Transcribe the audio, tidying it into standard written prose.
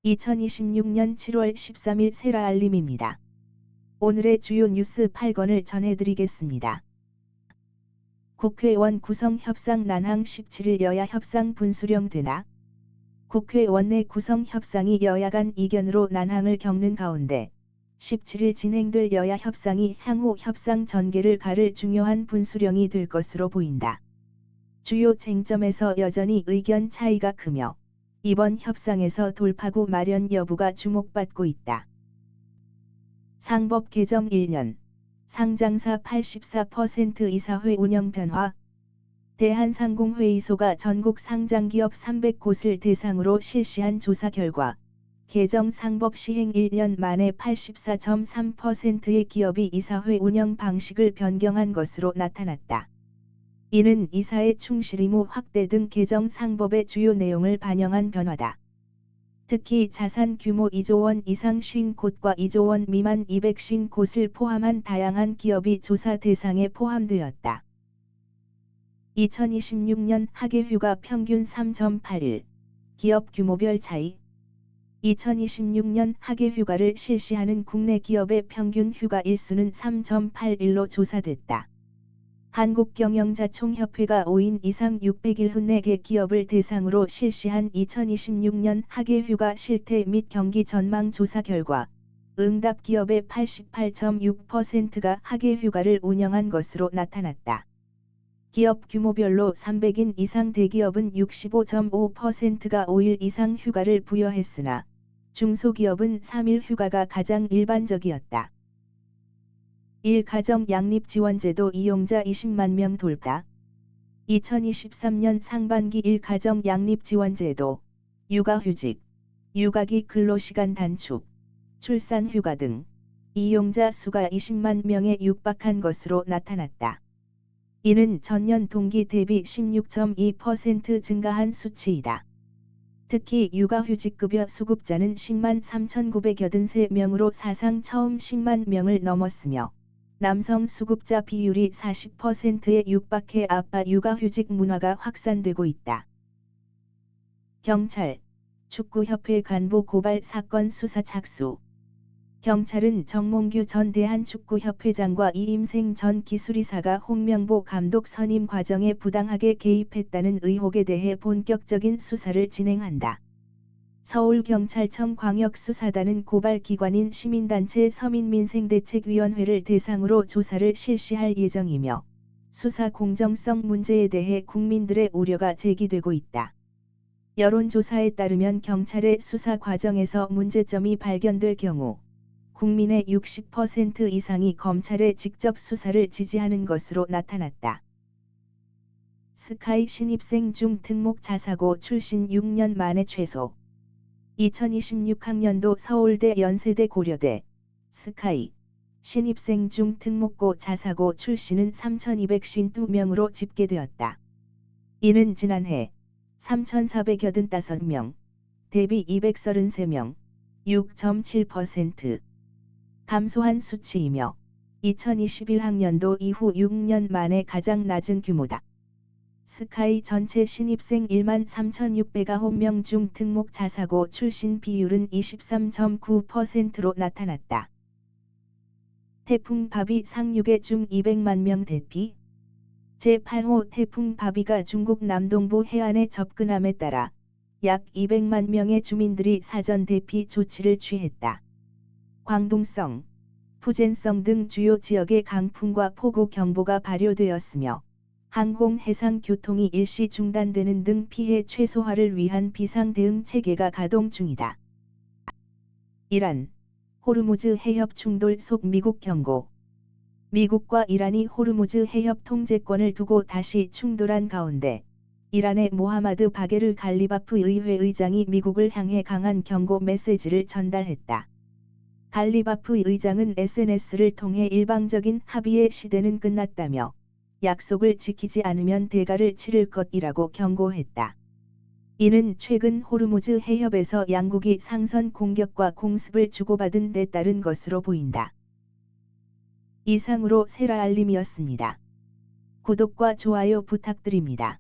2026년 7월 13일 세라 알림입니다. 오늘의 주요 뉴스 8건을 전해드리겠습니다. 국회원 구성 협상 난항 17일 여야 협상 분수령 되나? 국회원 내 구성 협상이 여야 간 이견으로 난항을 겪는 가운데 17일 진행될 여야 협상이 향후 협상 전개를 가를 중요한 분수령이 될 것으로 보인다. 주요 쟁점에서 여전히 의견 차이가 크며 이번 협상에서 돌파구 마련 여부가 주목받고 있다. 상법 개정 1년, 상장사 84% 이사회 운영 변화. 대한상공회의소가 전국 상장기업 300곳을 대상으로 실시한 조사 결과 개정 상법 시행 1년 만에 84.3%의 기업이 이사회 운영 방식을 변경한 것으로 나타났다. 이는 이사의 충실 의무 확대 등 개정 상법의 주요 내용을 반영한 변화다. 특히 자산 규모 2조 원 이상 50곳과 2조 원 미만 250곳을 포함한 다양한 기업이 조사 대상에 포함되었다. 2026년 학예휴가 평균 3.8일, 기업 규모별 차이. 2026년 학예휴가를 실시하는 국내 기업의 평균 휴가 일수는 3.8일로 조사됐다. 한국경영자총협회가 5인 이상 601개 기업을 대상으로 실시한 2026년 학예휴가 실태 및 경기 전망 조사 결과 응답 기업의 88.6%가 학예휴가를 운영한 것으로 나타났다. 기업 규모별로 300인 이상 대기업은 65.5%가 5일 이상 휴가를 부여했으나 중소기업은 3일 휴가가 가장 일반적이었다. 1가정 양립지원제도 이용자 20만 명 돌파. 2023년 상반기 1가정 양립지원제도, 육아휴직, 육아기 근로시간 단축, 출산휴가 등 이용자 수가 20만 명에 육박한 것으로 나타났다. 이는 전년 동기 대비 16.2% 증가한 수치이다. 특히 육아휴직급여 수급자는 10만 3,983명으로 사상 처음 10만 명을 넘었으며 남성 수급자 비율이 40%에 육박해 아빠 육아휴직 문화가 확산되고 있다. 경찰, 축구협회 간부 고발 사건 수사 착수. 경찰은 정몽규 전 대한축구협회장과 이임생 전 기술이사가 홍명보 감독 선임 과정에 부당하게 개입했다는 의혹에 대해 본격적인 수사를 진행한다. 서울경찰청 광역수사단은 고발기관인 시민단체 서민민생대책위원회를 대상으로 조사를 실시할 예정이며 수사 공정성 문제에 대해 국민들의 우려가 제기되고 있다. 여론조사에 따르면 경찰의 수사 과정에서 문제점이 발견될 경우 국민의 60% 이상이 검찰의 직접 수사를 지지하는 것으로 나타났다. 스카이 신입생 중 특목 자사고 출신 6년 만에 최소. 2026학년도 서울대 연세대 고려대 스카이 신입생 중 특목고 자사고 출신은 3,252명으로 집계되었다. 이는 지난해 3,485명, 대비 233명, 6.7% 감소한 수치이며 2021학년도 이후 6년 만에 가장 낮은 규모다. 스카이 전체 신입생 1만 3,609명 중 특목 자사고 출신 비율은 23.9%로 나타났다. 태풍 바비 상륙의 중 200만 명 대피. 제8호 태풍 바비가 중국 남동부 해안에 접근함에 따라 약 200만 명의 주민들이 사전 대피 조치를 취했다. 광둥성, 푸젠성 등 주요 지역에 강풍과 폭우 경보가 발효되었으며 항공 해상 교통이 일시 중단되는 등 피해 최소화를 위한 비상 대응 체계가 가동 중이다. 이란, 호르무즈 해협 충돌 속 미국 경고. 미국과 이란이 호르무즈 해협 통제권을 두고 다시 충돌한 가운데 이란의 모하마드 바게르 갈리바프 의회 의장이 미국을 향해 강한 경고 메시지를 전달했다. 갈리바프 의장은 SNS를 통해 일방적인 합의의 시대는 끝났다며 약속을 지키지 않으면 대가를 치를 것이라고 경고했다. 이는 최근 호르무즈 해협에서 양국이 상선 공격과 공습을 주고받은 데 따른 것으로 보인다. 이상으로 세라 알림이었습니다. 구독과 좋아요 부탁드립니다.